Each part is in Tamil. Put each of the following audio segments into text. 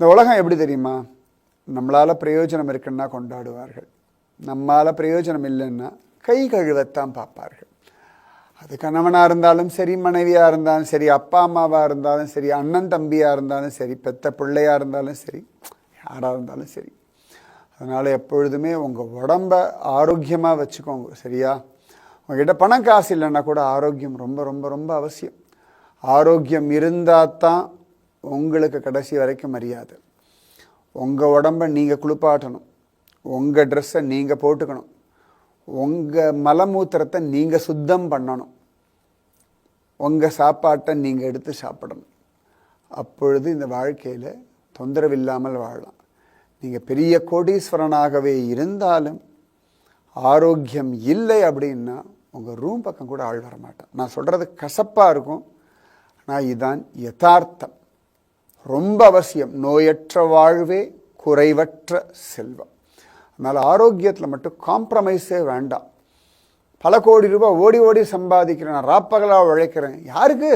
இந்த உலகம் எப்படி தெரியுமா? நம்மளால் பிரயோஜனம் இருக்குன்னா கொண்டாடுவார்கள், நம்மளால் பிரயோஜனம் இல்லைன்னா கை கழுவத்தான் பார்ப்பார்கள். அது கணவனாக இருந்தாலும் சரி, மனைவியாக இருந்தாலும் சரி, அப்பா அம்மாவாக இருந்தாலும் சரி, அண்ணன் தம்பியாக இருந்தாலும் சரி, பெத்த பிள்ளையாக இருந்தாலும் சரி, யாராக இருந்தாலும் சரி. அதனால் எப்பொழுதுமே உங்கள் உடம்ப ஆரோக்கியமாக வச்சுக்கோங்க, சரியா? உங்ககிட்ட பணம் காசு இல்லைன்னா கூட ஆரோக்கியம் ரொம்ப ரொம்ப ரொம்ப அவசியம். ஆரோக்கியம் இருந்தால் தான் உங்களுக்கு கடைசி வரைக்கும் மரியாதை. உங்கள் உடம்பை நீங்கள் குளிப்பாட்டணும், உங்கள் ட்ரெஸ்ஸை நீங்கள் போட்டுக்கணும், உங்கள் மலமூத்திரத்தை நீங்கள் சுத்தம் பண்ணணும், உங்கள் சாப்பாட்டை நீங்கள் எடுத்து சாப்பிடணும். அப்பொழுது இந்த வாழ்க்கையில் தொந்தரவு இல்லாமல் வாழலாம். நீங்கள் பெரிய கோடீஸ்வரனாகவே இருந்தாலும் ஆரோக்கியம் இல்லை அப்படின்னா உங்கள் ரூம் பக்கம் கூட ஆள் வர மாட்டான். நான் சொல்கிறது கசப்பாக இருக்கும், ஆனால் இதுதான் யதார்த்தம். ரொம்ப அவசியம். நோயற்ற வாழ்வே குறைவற்ற செல்வம். அதனால் ஆரோக்கியத்தில் மட்டும் காம்ப்ரமைஸே வேண்டாம். பல கோடி ரூபாய் ஓடி ஓடி சம்பாதிக்கிறேன், நான் ராப்பகலாக உழைக்கிறேன். யாருக்கு?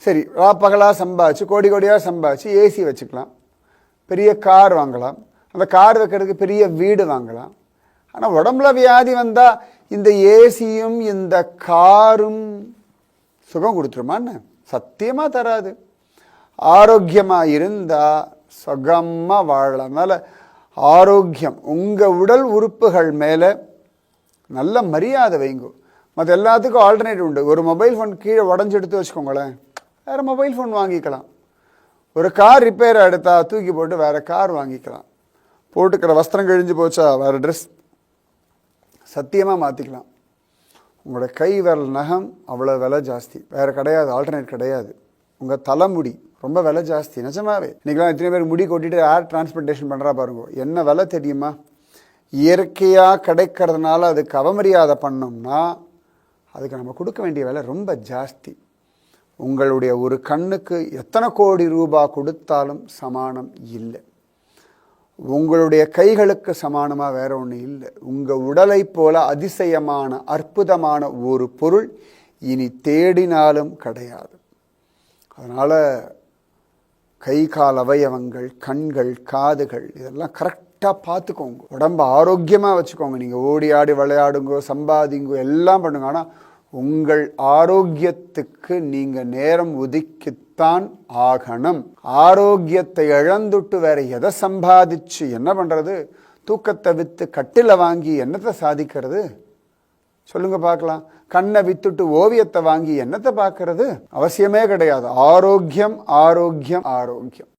சரி, ராப்பகலாக சம்பாதிச்சு கோடி கோடியாக சம்பாதிச்சு ஏசி வச்சுக்கலாம், பெரிய கார் வாங்கலாம், அந்த கார் வைக்கிறதுக்கு பெரிய வீடு வாங்கலாம். ஆனால் உடம்புல வியாதி வந்தால் இந்த ஏசியும் இந்த காரும் சுகம் கொடுத்துருமான்னு? சத்தியமாக தராது. ஆரோக்கியமாக இருந்தால் சுகமாக வாழலாம். அதனால் ஆரோக்கியம், உங்கள் உடல் உறுப்புகள் மேலே நல்ல மரியாதை வைங்க. மற்ற எல்லாத்துக்கும் ஆல்டர்னேட்டிவ் உண்டு. ஒரு மொபைல் ஃபோன் கீழே உடஞ்சி எடுத்து வச்சுக்கோங்களேன், வேறு மொபைல் ஃபோன் வாங்கிக்கலாம். ஒரு கார் ரிப்பேர் எடுத்தால் தூக்கி போட்டு வேறு கார் வாங்கிக்கலாம். போட்டுக்கிற வஸ்திரம் கிழிஞ்சு போச்சா வேறு ட்ரெஸ் சத்தியமாக மாற்றிக்கலாம். உங்களோட கை விரல் நகம் அவ்வளோ விலை ஜாஸ்தி, வேறு கிடையாது, ஆல்டர்னேட் கிடையாது. உங்கள் தலைமுடி ரொம்ப விலை ஜாஸ்தி, நிஜமாவே. இன்றைக்கெலாம் எத்தனை பேர் முடி கொட்டிட்டு ஏர் டிரான்ஸ்பிளேஷன் பண்ணுறா பாருங்க. என்ன விலை தெரியுமா? இயற்கையாக கிடைக்கிறதுனால அதுக்கு அவமரியாதை பண்ணோம்னா அதுக்கு நம்ம கொடுக்க வேண்டிய விலை ரொம்ப ஜாஸ்தி. உங்களுடைய ஒரு கண்ணுக்கு எத்தனை கோடி ரூபாய் கொடுத்தாலும் சமானம் இல்லை. உங்களுடைய கைகளுக்கு சமானமாக வேற ஒன்று இல்லை. உங்கள் உடலை போல அதிசயமான அற்புதமான ஒரு பொருள் இனி தேடினாலும் கிடையாது. அதனால் கை கால் அவயவங்கள், கண்கள், காதுகள் இதெல்லாம் கரெக்டாக பார்த்துக்கோங்க. உடம்பை ஆரோக்கியமாக வச்சுக்கோங்க. நீங்கள் ஓடி ஆடி விளையாடுங்கோ, சம்பாதிங்கோ, எல்லாம் பண்ணுங்க. ஆனால் உங்கள் ஆரோக்கியத்துக்கு நீங்கள் நேரம் ஒதுக்கித்தான் ஆகணும். ஆரோக்கியத்தை இழந்துட்டு வேற எதை சம்பாதிச்சு என்ன பண்ணுறது? தூக்கத்தை விற்று கட்டில வாங்கி என்னத்தை சாதிக்கிறது? சொல்லுங்க பார்க்கலாம். கண்ணை வித்துட்டு ஓவியத்தை வாங்கி என்னத்தை பார்க்கறது? அவசியமே கிடையாது. ஆரோக்கியம், ஆரோக்கியம், ஆரோக்கியம்.